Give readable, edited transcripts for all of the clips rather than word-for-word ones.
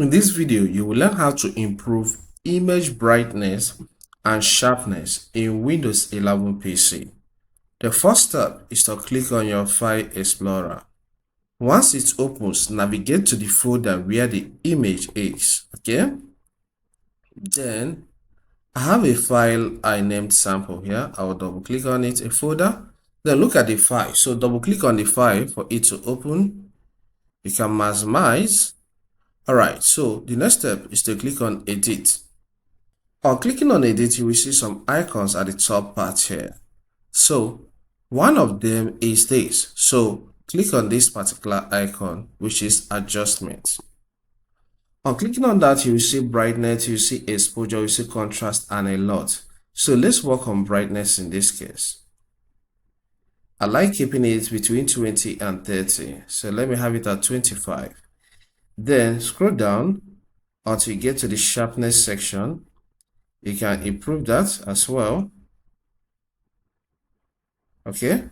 In this video, you will learn how to improve image brightness and sharpness in Windows 11 PC. The first step is to click on your File Explorer. Once it opens, navigate to the folder where the image is, okay? Then, I have a file I named sample here. I will double click on it, a folder. Then look at the file. So double click on the file for it to open. You can maximize. Alright, so the next step is to click on Edit. On clicking on Edit, you will see some icons at the top part here. So one of them is this. So click on this particular icon, which is Adjustment. On clicking on that, you will see brightness, you will see exposure, you will see contrast, and a lot. So let's work on brightness in this case. I like keeping it between 20 and 30. So let me have it at 25. Then scroll down until you get to the sharpness section. You can improve that as well. Okay.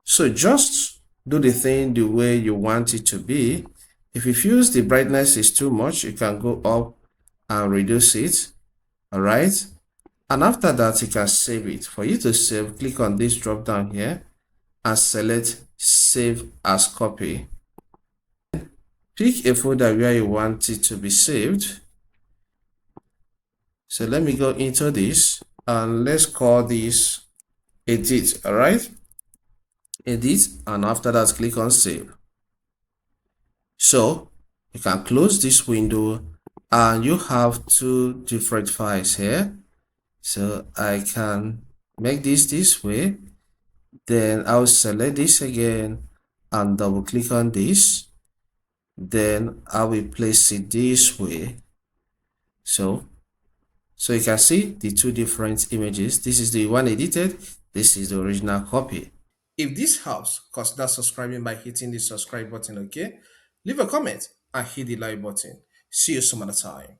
So just do the thing the way you want it to be. If you feel the brightness is too much, you can go up and reduce it. All right. And after that, you can save it. For you to save, click on this drop down here and select Save as Copy. Pick a folder where you want it to be saved. So let me go into this and let's call this Edit. All right. Edit, and after that, click on Save. So you can close this window and you have two different files here. So I can make this way. Then I'll select this again and double click on this. Then I will place it this way. So you can see the two different images. This is the one edited. This is the original copy. If this helps, consider subscribing by hitting the subscribe button, okay? Leave a comment and hit the like button. See you some other time.